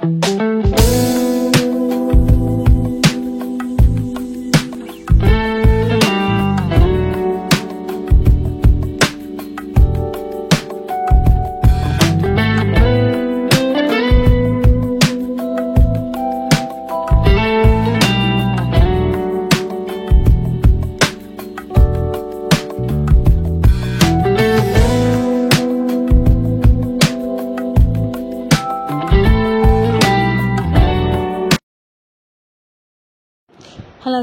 Hello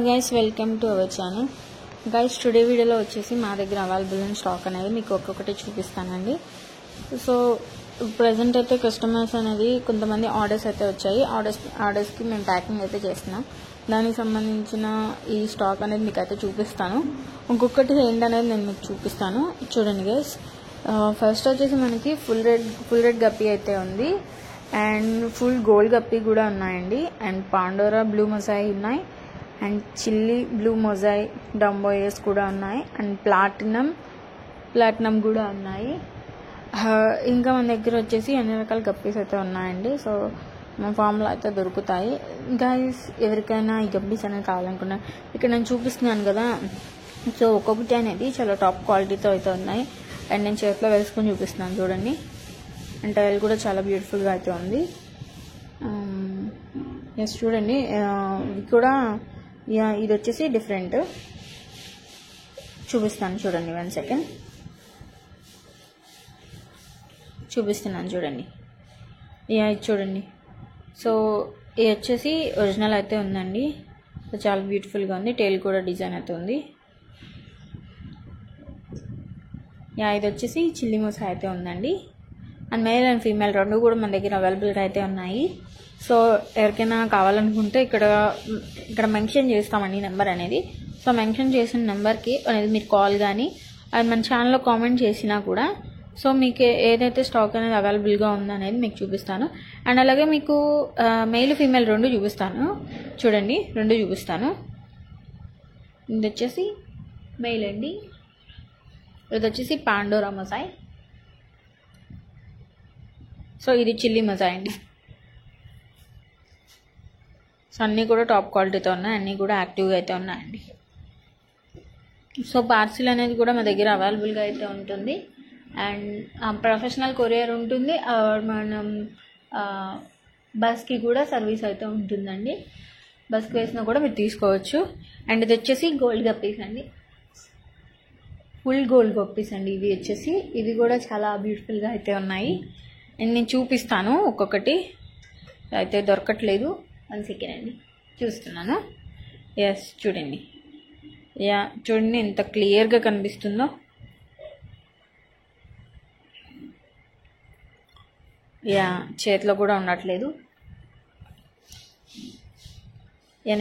guys, welcome to our channel. Guys, today వీడియోలో వచ్చేసి మా దగ్గర అవైలబుల్ అయిన స్టాక్ అనేది మీకు ఒక్కొక్కటి చూపిస్తానండి. సో ప్రజెంట్ అయితే కస్టమర్స్ అనేది కొంతమంది ఆర్డర్స్ అయితే వచ్చాయి. ఆర్డర్స్కి మేము ప్యాకింగ్ అయితే చేస్తున్నాం. దానికి సంబంధించిన ఈ స్టాక్ అనేది మీకు అయితే చూపిస్తాను. ఇంకొకటి ఏంటనేది నేను మీకు చూపిస్తాను. చూడండి గైస్, ఫస్ట్ వచ్చేసి మనకి ఫుల్ రెడ్ గప్పి అయితే ఉంది, అండ్ ఫుల్ గోల్డ్ గప్పి కూడా ఉన్నాయండి, అండ్ పాండోరా బ్లూ మొజాయి ఉన్నాయి, అండ్ చిల్లీ బ్లూ మొజాయి డంబోయర్స్ కూడా ఉన్నాయి, అండ్ ప్లాటినం కూడా ఉన్నాయి. ఇంకా మన దగ్గర వచ్చేసి అన్ని రకాల గప్పీస్ అయితే ఉన్నాయండి. సో మా ఫామ్లో అయితే దొరుకుతాయి. గైస్, ఎవరికైనా ఈ గప్పీస్ అనేది కావాలనుకున్నా ఇక్కడ నేను చూపిస్తున్నాను కదా. సో ఒక్కొక్కటి అనేది చాలా టాప్ క్వాలిటీతో అయితే ఉన్నాయి, అండ్ నేను చేతిలో వేసుకొని చూపిస్తున్నాను చూడండి. అండ్ టైల్ కూడా చాలా బ్యూటిఫుల్గా అయితే ఉంది. ఎస్, చూడండి, ఇది కూడా ఇది వచ్చేసి డిఫరెంట్ చూపిస్తాను చూడండి. 1 సెకండ్ చూపిస్తున్నాను చూడండి. ఇది చూడండి. సో ఇది వచ్చేసి ఒరిజినల్ అయితే ఉందండి. సో చాలా బ్యూటిఫుల్గా ఉంది. టైల్ కూడా డిజైన్ అయితే ఉంది. ఇది వచ్చేసి చిల్లీ మొసా అయితే ఉందండి, అండ్ మేల్ అండ్ ఫీమేల్ రెండు కూడా మన దగ్గర అవైలబుల్గా అయితే ఉన్నాయి. సో ఎవరికైనా కావాలనుకుంటే ఇక్కడ మెన్షన్ చేస్తామండి నెంబర్ అనేది. సో మెన్షన్ చేసిన నెంబర్కి అనేది మీరు కాల్ కానీ అది మన ఛానల్లో కామెంట్ చేసినా కూడా సో మీకు ఏదైతే స్టాక్ అనేది అవైలబుల్గా ఉందనేది మీకు చూపిస్తాను. అండ్ అలాగే మీకు మెయిల్ ఫీమేల్ రెండు చూపిస్తాను చూడండి. రెండు చూపిస్తాను. ఇది వచ్చేసి మెయిల్ అండి, ఇది వచ్చేసి పాండోరా మొజాయి. సో ఇది చిల్లీ మొజాయి అండి. సో అన్నీ కూడా టాప్ క్వాలిటీతో ఉన్నాయి, అన్నీ కూడా యాక్టివ్గా అయితే ఉన్నాయండి. సో పార్సిల్ అనేది కూడా మా దగ్గర అవైలబుల్గా అయితే ఉంటుంది, అండ్ ప్రొఫెషనల్ కొరియర్ ఉంటుంది. మనం బస్కి కూడా సర్వీస్ అయితే ఉంటుందండి. బస్కి వేసినా కూడా మీరు తీసుకోవచ్చు. అండ్ ఇది వచ్చేసి గోల్డ్ గప్పీస్ అండి, ఫుల్ గోల్డ్ గప్పీస్ అండి. ఇవి వచ్చేసి ఇవి కూడా చాలా బ్యూటిఫుల్గా అయితే ఉన్నాయి. అండ్ నేను చూపిస్తాను ఒక్కొక్కటి. అయితే దొరకట్లేదు, 1 సెకండ్ అండి, చూస్తున్నాను. ఎస్, చూడండి. చూడండి ఎంత క్లియర్గా కనిపిస్తుందో. చేతిలో కూడా ఉండట్లేదు.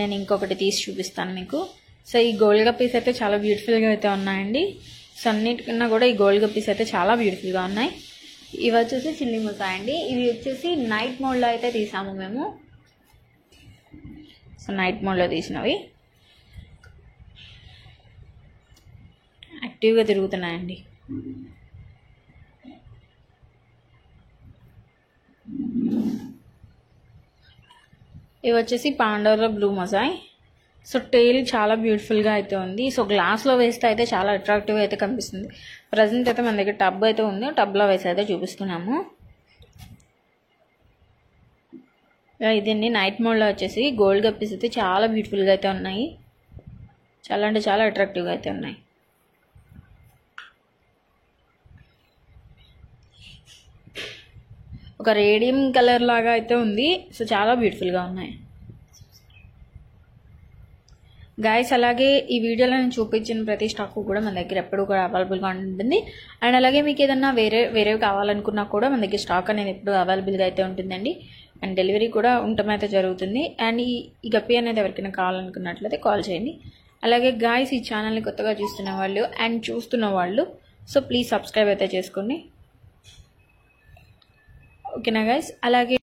నేను ఇంకొకటి తీసి చూపిస్తాను మీకు. సో ఈ గోల్డ్ గప్పీస్ అయితే చాలా బ్యూటిఫుల్గా అయితే ఉన్నాయండి. సో అన్నిటికన్నా కూడా ఈ గోల్డ్ గప్పీస్ అయితే చాలా బ్యూటిఫుల్గా ఉన్నాయి. ఇవి వచ్చేసి చిల్లీ మొజాయి అండి. ఇవి వచ్చేసి నైట్ మోడ్లో అయితే తీసాము మేము. సో నైట్ మోడ్లో తీసినవి యాక్టివ్గా తిరుగుతున్నాయండి. ఇవి వచ్చేసి పాండోరా బ్లూ మొజాయి. సో టైల్ చాలా బ్యూటిఫుల్గా అయితే ఉంది. సో గ్లాస్లో వేస్తే అయితే చాలా అట్రాక్టివ్గా అయితే కనిపిస్తుంది. ప్రజెంట్ అయితే మన దగ్గర టబ్ అయితే ఉంది, టబ్లో వేసి అయితే చూపిస్తున్నాము. ఇదండి నైట్ మోడ్లో వచ్చేసి గోల్డ్ గప్పీస్ అయితే చాలా బ్యూటిఫుల్గా అయితే ఉన్నాయి. చాలా అంటే చాలా అట్రాక్టివ్గా అయితే ఉన్నాయి. ఒక రేడియం కలర్ లాగా అయితే ఉంది. సో చాలా బ్యూటిఫుల్గా ఉన్నాయి గాయస్. అలాగే ఈ వీడియోలో నేను చూపించిన ప్రతి స్టాక్ కూడా మన దగ్గర ఎప్పుడు కూడా అవైలబుల్గా ఉంటుంది. అండ్ అలాగే మీకు ఏదన్నా వేరేవి కావాలనుకున్నా కూడా మన దగ్గర స్టాక్ అనేది ఎప్పుడు అవైలబుల్గా అయితే ఉంటుందండి. అండ్ డెలివరీ కూడా ఉండటమైతే జరుగుతుంది. అండ్ ఈ గప్పి అనేది ఎవరికైనా కావాలనుకున్నట్లయితే కాల్ చేయండి. అలాగే గాయస్, ఈ ఛానల్ని కొత్తగా చూస్తున్న వాళ్ళు అండ్ చూస్తున్న వాళ్ళు సో ప్లీజ్ సబ్స్క్రైబ్ అయితే చేసుకోండి. ఓకేనా గాయస్. అలాగే